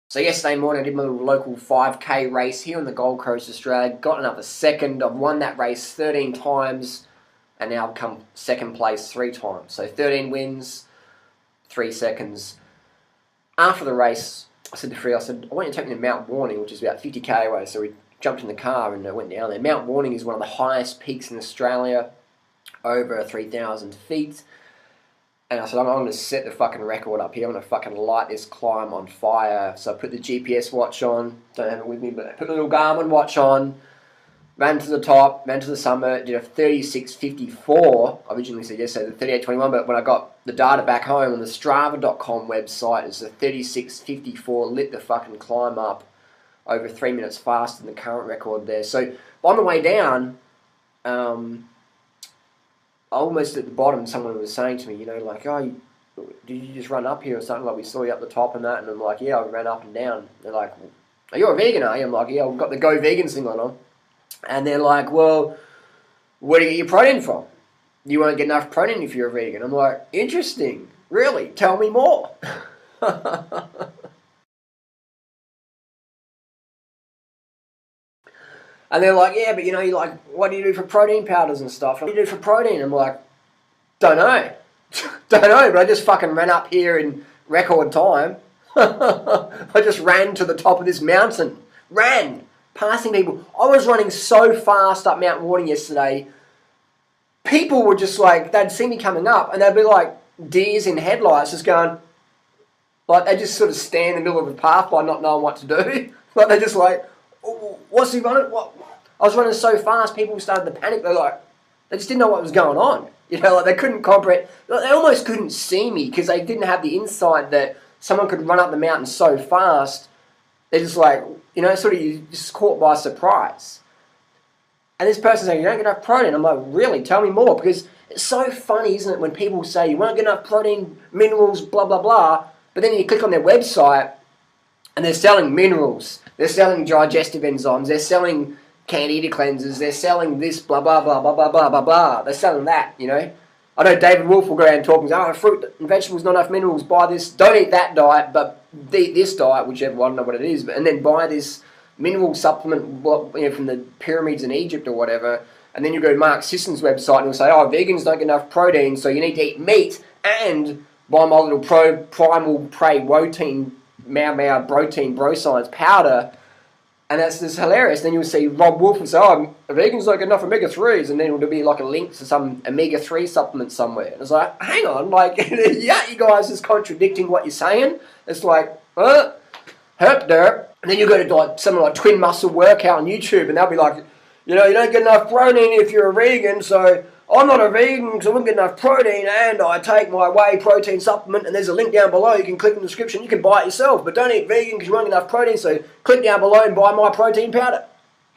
So yesterday morning I did my little local 5K race here on the Gold Coast, Australia. Got another second. I've won that race 13 times and now I've come second place 3 times. So 13 wins, 3 seconds. After the race, I said to Free, I want you to take me to Mount Warning, which is about 50k away. So we jumped in the car and went down there. Mount Warning is one of the highest peaks in Australia, over 3,000 feet. And I said, I'm going to set the fucking record up here. I'm going to fucking light this climb on fire. So I put the GPS watch on. Don't have it with me, but I put the little Garmin watch on. Ran to the top, ran to the summit, did a 36:54. I originally said yesterday the 38:21, but when I got the data back home on the Strava.com website, it's a 36:54, lit the fucking climb up over 3 minutes faster than the current record there. So on the way down, almost at the bottom, someone was saying to me, like, oh, did you just run up here or something? Like, we saw you up the top and that. And I'm like, yeah, I ran up and down. They're like, are you a vegan, are you? I'm like, yeah, I've got the Go Vegan thing on. And they're like, well, where do you get your protein from? You won't get enough protein if you're a vegan. I'm like, interesting. Really? Tell me more. And they're like, yeah, but what do you do for protein powders and stuff? What do you do for protein? I'm like, don't know. Don't know, but I just fucking ran up here in record time. I just ran to the top of this mountain. Ran. Passing people. I was running so fast up Mount Warning yesterday. People were just like, they'd see me coming up and they'd be like deers in headlights just going, like they just sort of stand in the middle of the path by not knowing what to do. Like they're just like, what's he running? What? I was running so fast, people started to panic. They're like, they just didn't know what was going on. Like they couldn't comprehend. Like, they almost couldn't see me because they didn't have the insight that someone could run up the mountain so fast. They're just like, sort of you just caught by surprise. And this person's saying, you don't get enough protein. I'm like, really? Tell me more. Because it's so funny, isn't it, when people say you won't get enough protein, minerals, blah, blah, blah. But then you click on their website and they're selling minerals. They're selling digestive enzymes. They're selling candida cleansers. They're selling this, blah, blah, blah, blah, blah, blah, blah, blah. They're selling that, I know David Wolf will go around and talk and say, fruit and vegetables, not enough minerals, buy this. Don't eat that diet, but eat this diet, whichever one, I don't know what it is. And then buy this mineral supplement from the pyramids in Egypt or whatever. And then you go to Mark Sisson's website and he'll say, vegans don't get enough protein, so you need to eat meat and buy my little primal prey protein, protein, bro science powder. And that's just hilarious. Then you'll see Rob Wolf and say, vegans don't get enough omega-3s. And then it'll be like a link to some omega-3 supplement somewhere. And it's like, hang on, yeah, you guys is contradicting what you're saying. It's like, herp derp. And then you go to something like Twin Muscle Workout on YouTube and they'll be like, you don't get enough protein if you're a vegan, so I'm not a vegan because I wouldn't get enough protein and I take my whey protein supplement and there's a link down below. You can click in the description. You can buy it yourself, but don't eat vegan because you won't get enough protein, so click down below and buy my protein powder.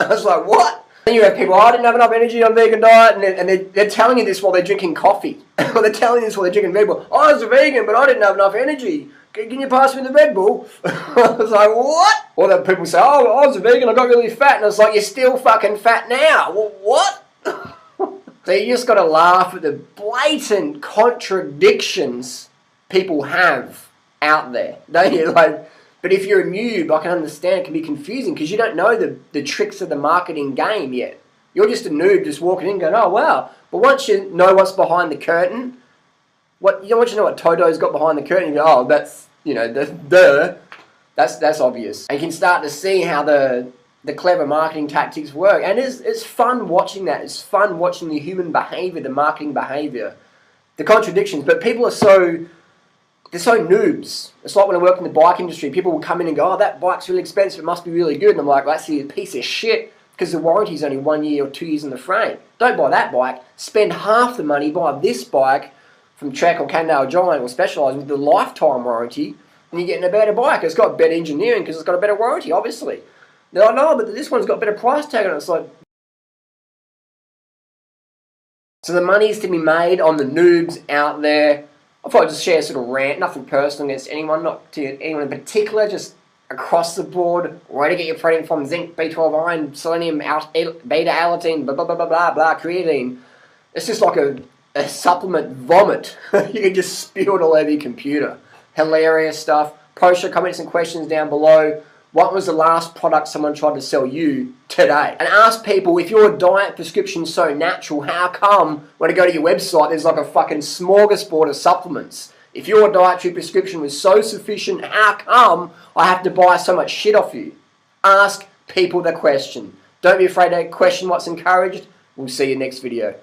I was like, what? Then you have people, I didn't have enough energy on vegan diet, and they're telling you this while they're drinking coffee. Or they're telling you this while they're drinking Red Bull. I was a vegan, but I didn't have enough energy. Can you pass me the Red Bull? I was like, what? Or then people say, I was a vegan, I got really fat. And I was like, you're still fucking fat now. Well, what? So you just got to laugh at the blatant contradictions people have out there, don't you? But if you're a noob, I can understand it can be confusing because you don't know the tricks of the marketing game yet. You're just a noob just walking in going, oh, wow. But once you know what's behind the curtain, once you know what Toto's got behind the curtain, you go, oh, that's, that's obvious. And you can start to see how the clever marketing tactics work. And it's fun watching that. It's fun watching the human behavior, the marketing behavior, the contradictions. But people are they're so noobs. It's like when I work in the bike industry, people will come in and go, oh, that bike's really expensive, it must be really good. And I'm like, well, that's a piece of shit because the warranty's only 1 year or 2 years in the frame. Don't buy that bike. Spend half the money, buy this bike from Trek or Cannondale Giant or Specialized with the lifetime warranty, and you're getting a better bike. It's got better engineering because it's got a better warranty, obviously. They're like, no, but this one's got a better price tag on it. It's like, so the money's to be made on the noobs out there. I'll probably just share a sort of rant, nothing personal against anyone, not to anyone in particular, just across the board, where to get your protein from: zinc, B12, iron, selenium, beta-alotine, blah, blah, blah, blah, blah, blah, creatine. It's just like a supplement vomit. You can just spew it all over your computer. Hilarious stuff. Post your comments and questions down below. What was the last product someone tried to sell you today? And ask people, if your diet prescription's so natural, how come when I go to your website there's like a fucking smorgasbord of supplements? If your dietary prescription was so sufficient, how come I have to buy so much shit off you? Ask people the question. Don't be afraid to question what's encouraged. We'll see you next video.